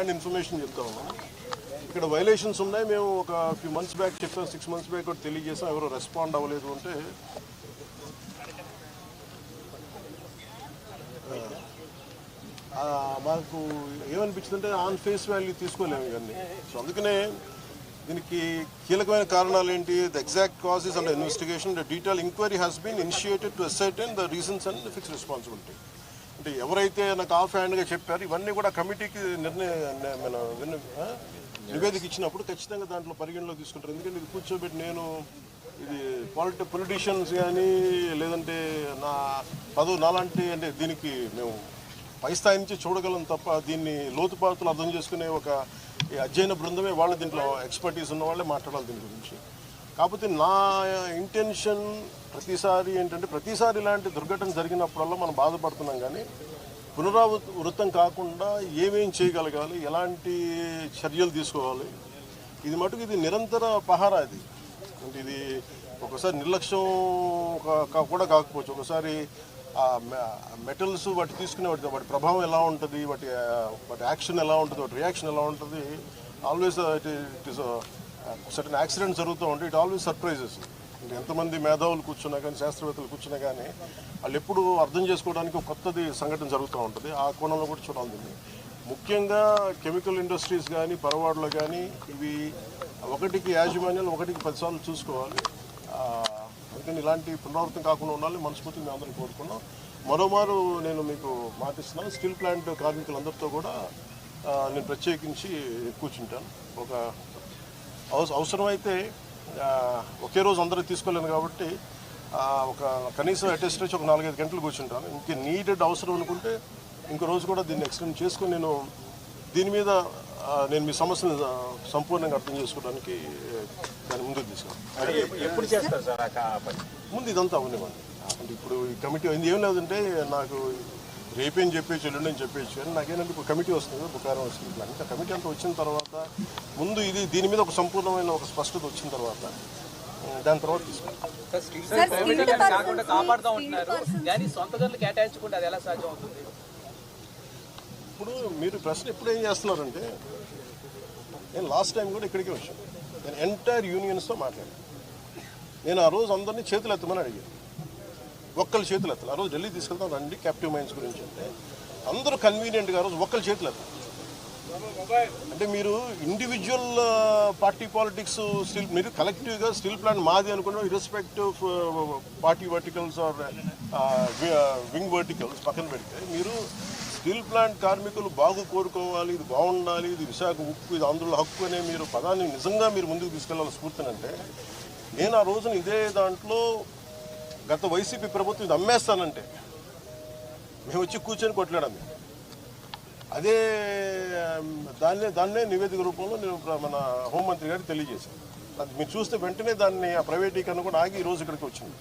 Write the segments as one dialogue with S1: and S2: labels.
S1: Information చెప్తా ఉన్నాం. ఇక్కడ వైలేషన్స్ ఉన్నాయి. మేము ఒక ఫ్యూ మంత్స్ బ్యాక్ చెప్పాం, 6 months బ్యాక్ కూడా తెలియజేసాం. ఎవరు రెస్పాండ్ అవ్వలేదు అంటే మాకు ఏమనిపించిందంటే ఆన్ ఫేస్ వాల్యూ తీసుకోలేము ఇవన్నీ. సో అందుకనే దీనికి కీలకమైన కారణాలు ఏంటి, the exact causes and investigation, the detail enquiry has been initiated to ascertain the reasons and fix responsibility. అంటే ఎవరైతే నాకు ఆఫ్ హ్యాండ్గా చెప్పారు ఇవన్నీ కూడా కమిటీకి నివేదిక ఇచ్చినప్పుడు ఖచ్చితంగా దాంట్లో పరిగణలో తీసుకుంటారు. ఎందుకంటే ఇది కూర్చోబెట్టి నేను ఇది పొలిటీషియన్స్ కానీ లేదంటే నా పదవి నాలాంటి అంటే దీనికి మేము పై స్థాయి నుంచి చూడగలం తప్ప దీన్ని లోతుపాతులు అర్థం చేసుకునే ఒక అధ్యయన బృందమే వాళ్ళు దీంట్లో ఎక్స్పర్టీస్ ఉన్న వాళ్ళే మాట్లాడాలి దీని గురించి. కాకపోతే నా ఇంటెన్షన్ ప్రతిసారి ఏంటంటే ప్రతిసారి ఇలాంటి దుర్ఘటన జరిగినప్పుడల్లా మనం బాధపడుతున్నాం, కానీ పునరావృతం కాకుండా ఏమేం చేయగలగాలి, ఎలాంటి చర్యలు తీసుకోవాలి, ఇది మటుకు ఇది నిరంతర పహారా. ఇది అంటే ఇది ఒకసారి నిర్లక్ష్యం కూడా కాకపోవచ్చు. ఒకసారి మెటల్స్ వాటి తీసుకునే వాటి ప్రభావం ఎలా ఉంటుంది, వాటి యాక్షన్ ఎలా ఉంటుంది, వాటి రియాక్షన్ ఎలా ఉంటుంది, always it is certain accidents జరుగుతూ ఉంటాయి. It always surprises. అంటే ఎంతమంది మేధావులు కూర్చున్నా కానీ శాస్త్రవేత్తలు కూర్చున్నా కానీ వాళ్ళు ఎప్పుడు అర్థం చేసుకోవడానికి ఒక కొత్తది సంఘటన జరుగుతూ ఉంటుంది. ఆ కోణంలో కూడా చూడాలి. ముఖ్యంగా కెమికల్ ఇండస్ట్రీస్ కానీ పరవాడలో కానీ ఇవి ఒకటికి యాజమాన్యాలు 1కి 10 సార్లు చూసుకోవాలి. అందుకని ఇలాంటి పునరావృతం కాకుండా ఉండాలని మనస్ఫూర్తిగా మేము అందరినీ కోరుకున్నాం. మరోమారు నేను మీకు మాటిస్తున్నాను, స్టీల్ ప్లాంట్ కార్మికులందరితో కూడా నేను ప్రత్యేకించి కూర్చుంటాను. ఒక అవసరమైతే ఒకే రోజు అందరూ తీసుకోలేను కాబట్టి ఒక కనీసం అటెస్ట్ వచ్చి ఒక 4-5 గంటలు కూర్చుంటాను. ఇంక నీడెడ్ అవసరం అనుకుంటే ఇంకో రోజు కూడా దీన్ని ఎక్స్టెండ్ చేసుకుని నేను దీని మీద నేను మీ సమస్యను సంపూర్ణంగా అర్థం చేసుకోవడానికి దాన్ని ముందుకు తీసుకున్నాను. ముందు ఇదంతా అవనివ్వండి. అంటే ఇప్పుడు ఈ కమిటీ ఏం లేదంటే నాకు రేపేం చెప్పేసి ఎల్లుండి అని చెప్పేసి కానీ నాకేంటంటే ఇప్పుడు కమిటీ వస్తుంది, బుకారం వస్తుంది. ఇట్లా ఇంకా కమిటీ అంతా వచ్చిన తర్వాత ముందు దీని మీద ఒక సంపూర్ణమైన ఒక స్పష్టత వచ్చిన తర్వాత దాని తర్వాత తీసుకుంటాం. ఇప్పుడు మీరు ప్రశ్న ఎప్పుడు ఏం చేస్తున్నారంటే, నేను లాస్ట్ టైం కూడా ఇక్కడికే వచ్చాను. నేను ఎంటైర్ యూనియన్స్తో మాట్లాడాను. నేను ఆ రోజు అందరినీ చేతులు ఎత్తమని అడిగాను. ఒక్కళ్ళు చేతులు ఎత్తాలి. ఆ రోజు ఢిల్లీ తీసుకెళ్తాం రండి క్యాప్టివ్ మైన్స్ గురించి అంటే అందరూ కన్వీనియంట్గా ఆ రోజు ఒక్కళ్ళు చేతులు ఎత్తాలి. అంటే మీరు ఇండివిజువల్ పార్టీ పాలిటిక్స్ స్టిల్ మీరు కలెక్టివ్గా స్టీల్ ప్లాంట్ మాది అనుకున్న irrespective party verticals or wing verticals పక్కన పెడితే మీరు స్టీల్ ప్లాంట్ కార్మికులు బాగు కోరుకోవాలి, ఇది బాగుండాలి, ఇది విశాఖ ఉక్కు, ఇది ఆంధ్రుల హక్కు అనే మీరు పదాన్ని నిజంగా మీరు ముందుకు తీసుకెళ్లాలని స్ఫూర్తినంటే నేను ఆ రోజున ఇదే దాంట్లో గత వైసీపీ ప్రభుత్వం ఇది అమ్మేస్తానంటే మేము వచ్చి కూర్చొని కొట్లాడాము. అదే దాన్నే నివేదిక రూపంలో నేను మన హోంమంత్రి గారికి తెలియజేశాను. అది మీరు చూస్తే వెంటనే దాన్ని ఆ ప్రైవేటీకరణ కూడా ఆగి ఈరోజు ఇక్కడికి వచ్చింది.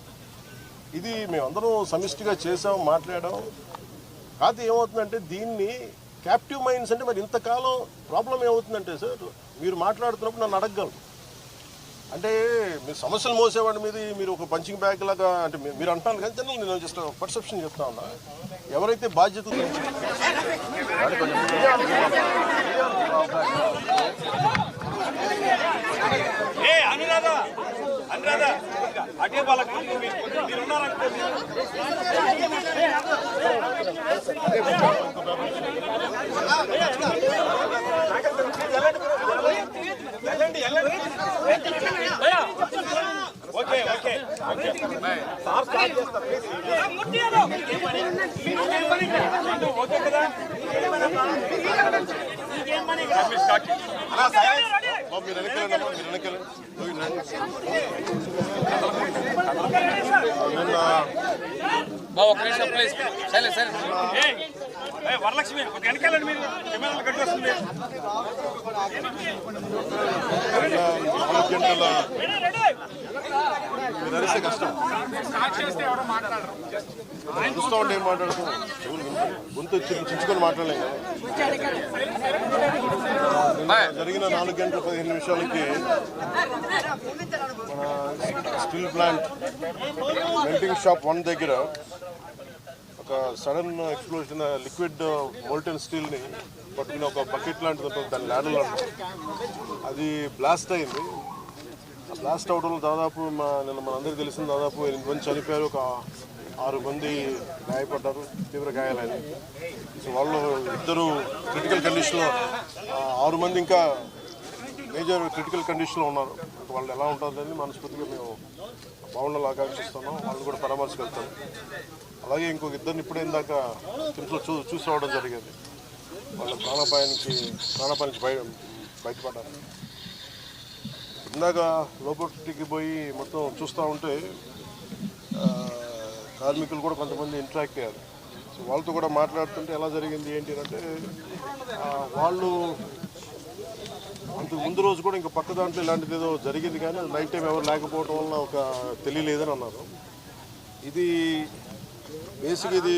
S1: ఇది మేమందరం సమిష్టిగా చేసాం, మాట్లాడాం. కాదు ఏమవుతుందంటే దీన్ని క్యాప్టివ్ మైన్స్ అంటే మరి ఇంతకాలం ప్రాబ్లం ఏమవుతుందంటే సార్ మీరు మాట్లాడుతున్నప్పుడు నన్ను అడగగలరు. అంటే మీరు సమస్యలు మోసేవాడి మీద మీరు ఒక పంచింగ్ బ్యాగ్ లాగా అంటే మీరు అంటాను కానీ జనరల్ నేను జస్ట్ పర్సెప్షన్ చెప్తా ఉన్నా. ఎవరైతే బాధ్యతలు
S2: వరలక్ష్మి వెనకాలండి మీరు కట్టి వస్తుంది.
S1: 4 గంటల నడిస్తే కష్టం. చూస్తూ ఉంటే ఏం మాట్లాడుతూ గొంతు చించుకొని మాట్లాడలేం కదా. జరిగిన 4 గంటల 15 నిమిషాలకి మన స్టీల్ ప్లాంట్ మెల్టింగ్ షాప్ 1 దగ్గర ఒక సడన్ ఎక్స్ప్లోజన్ లిక్విడ్ మోల్టెన్ స్టీల్ని పట్టుకుని ఒక బకెట్ లాంటిది ఉంటుంది, దాని ల్యాడల్ అంటారు, అది బ్లాస్ట్ అయింది. ఆ బ్లాస్ట్ అవడంలో దాదాపు నిన్న మనందరికీ తెలిసిన దాదాపు 8 మంది చనిపోయారు, ఒక 6 మంది గాయపడ్డారు, తీవ్ర గాయాలని. సో వాళ్ళు 2 క్రిటికల్ కండిషన్లో, 6 మంది ఇంకా మేజర్ క్రిటికల్ కండిషన్లో ఉన్నారు. వాళ్ళు ఎలా ఉంటుందని మనస్ఫూర్తిగా మేము బాగుండాలని ఆకాంక్షిస్తున్నాం. వాళ్ళని కూడా పరామర్శకెళ్తాం. అలాగే ఇంకొక 2 ఇప్పుడే ఇందాక కిమ్స్లో చూసి రావడం జరిగింది. వాళ్ళ ప్రాణాపానికి బయటపడ్డారు. ఇందాక లోపలికి పోయి మొత్తం చూస్తూ ఉంటే కార్మికులు కూడా కొంతమంది ఇంటరాక్ట్ అయ్యారు. సో వాళ్ళతో కూడా మాట్లాడుతుంటే ఎలా జరిగింది ఏంటి అంటే, వాళ్ళు అంతకు ముందు రోజు కూడా ఇంకా పక్క దాంట్లో ఇలాంటిది ఏదో జరిగింది, కానీ నైట్ టైం ఎవరు లేకపోవడం వల్ల ఒక తెలియలేదని అన్నారు. ఇది బేసిక్ ఇది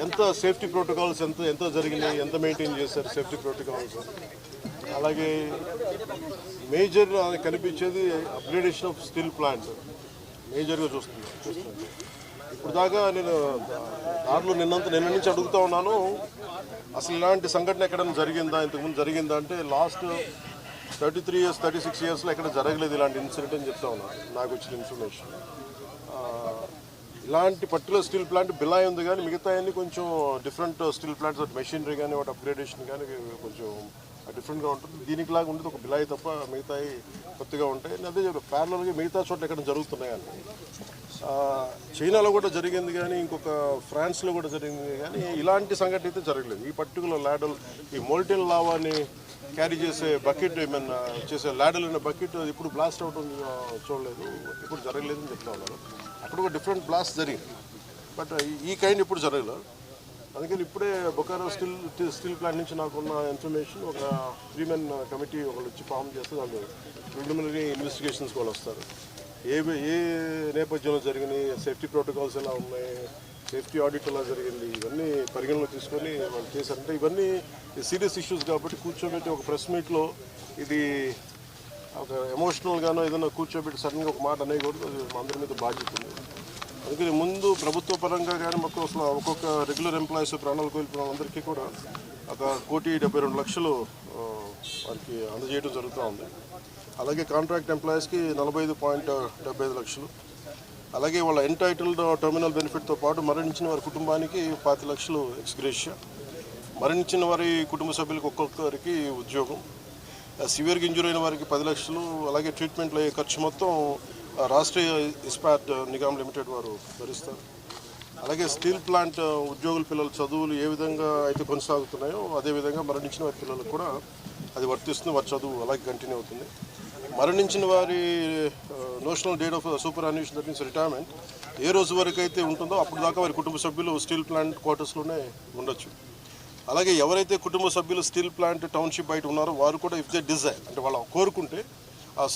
S1: ఎంత సేఫ్టీ ప్రోటోకాల్స్ ఎంత జరిగినాయి, ఎంత మెయింటైన్ చేశారు సేఫ్టీ ప్రోటోకాల్స్. అలాగే మేజర్ కనిపించేది అప్గ్రేడేషన్ ఆఫ్ స్టీల్ ప్లాంట్స్ మేజర్గా చూస్తున్నాను. ఇప్పుడు దాకా నేను దారిలో నిన్న నుంచి అడుగుతూ ఉన్నాను, అసలు ఇలాంటి సంఘటన ఎక్కడైనా జరిగిందా, ఇంతకుముందు జరిగిందా అంటే లాస్ట్ 33 years 36 yearsలో ఎక్కడ జరగలేదు ఇలాంటి ఇన్సిడెంట్ అని చెప్తా ఉన్నాను. నాకు వచ్చిన ఇన్ఫర్మేషన్ ఇలాంటి పర్టికులర్ స్టీల్ ప్లాంట్ బిలాయ్ ఉంది, కానీ మిగతా అన్ని కొంచెం డిఫరెంట్ స్టీల్ ప్లాంట్స్, మెషినరీ కానీ వాటి అప్గ్రేడేషన్ కానీ కొంచెం డిఫరెంట్గా ఉంటుంది. దీనికి లాగా ఉండేది ఒక బిలాయ్ తప్ప మిగతాయి కొత్తగా ఉంటాయి. అదే ప్యారలల్గా మిగతా చోట్ల ఎక్కడ జరుగుతున్నాయని. చైనాలో కూడా జరిగింది, కానీ ఇంకొక ఫ్రాన్స్లో కూడా జరిగింది, కానీ ఇలాంటి సంఘటన అయితే జరగలేదు. ఈ పర్టికులర్ ల్యాడల్, ఈ మోల్టెన్ లావాని క్యారీ చేసే బకెట్, ఏమైనా చేసే ల్యాడల్ అనే బకెట్ ఇప్పుడు బ్లాస్ట్ అవడం చూడలేదు, ఇప్పుడు జరగలేదు అని చెప్తా ఉన్నారు. అక్కడ ఒక డిఫరెంట్ బ్లాస్ట్ జరిగింది, బట్ ఈ కైండ్ ఇప్పుడు జరగలేదు. అందుకని ఇప్పుడే బొకారో స్టీల్ ప్లాంట్ నుంచి నాకున్న ఇన్ఫర్మేషన్, ఒక 3 men కమిటీ ఒకళ్ళు వచ్చి ఫామ్ చేస్తే వాళ్ళు ప్రిలిమినరీ ఇన్వెస్టిగేషన్స్ వాళ్ళు వస్తారు. ఏ నేపథ్యంలో జరిగినాయి, సేఫ్టీ ప్రోటోకాల్స్ ఎలా ఉన్నాయి, సేఫ్టీ ఆడిట్ ఎలా జరిగింది, ఇవన్నీ పరిగణలో తీసుకొని వాళ్ళు చేశారంటే ఇవన్నీ సీరియస్ ఇష్యూస్ కాబట్టి కూర్చోబెట్టి ఒక ప్రెస్ మీట్లో ఇది ఒక ఎమోషనల్గానో ఏదైనా కూర్చోబెట్టి సడన్గా ఒక మాట అనేకూడదు. అది మా అందరి మీద బాధ్యత ఉంది. అందుకని ముందు ప్రభుత్వ పరంగా కానీ మొత్తం అసలు ఒక్కొక్క రెగ్యులర్ ఎంప్లాయీస్ ప్రాణాలు కోల్పోయిన వాళ్ళందరికీ కూడా 1,72,00,000 వారికి అందజేయడం జరుగుతూ ఉంది. అలాగే కాంట్రాక్ట్ ఎంప్లాయీస్కి 45.75 లక్షలు, అలాగే వాళ్ళ ఎంటైటిల్డ్ టర్మినల్ బెనిఫిట్తో పాటు మరణించిన వారి కుటుంబానికి 5 లక్షలు ఎక్స్గ్రేషియా, మరణించిన వారి కుటుంబ సభ్యులకు ఒక్కొక్కరికి ఉద్యోగం, సివియర్గా ఇంజూర్ అయిన వారికి 10 లక్షలు, అలాగే ట్రీట్మెంట్లో అయ్యే ఖర్చు మొత్తం రాష్ట్రీయ ఇస్పాట్ నిగమ్ లిమిటెడ్ వారు భరిస్తారు. అలాగే స్టీల్ ప్లాంట్ ఉద్యోగుల పిల్లల చదువులు ఏ విధంగా అయితే కొనసాగుతున్నాయో అదేవిధంగా మరణించిన వారి పిల్లలకు కూడా అది వర్తిస్తుంది, వారి చదువు అలాగే కంటిన్యూ అవుతుంది. మరణించిన వారి notional date of superannuation that means retirement ఏ రోజు వరకు అయితే ఉంటుందో అప్పుడు దాకా వారి కుటుంబ సభ్యులు స్టీల్ ప్లాంట్ క్వార్టర్స్లోనే ఉండొచ్చు. అలాగే ఎవరైతే కుటుంబ సభ్యులు స్టీల్ ప్లాంట్ టౌన్షిప్ బయట ఉన్నారో వారు కూడా ఇఫ్ దే డిజైర్ అంటే వాళ్ళు కోరుకుంటే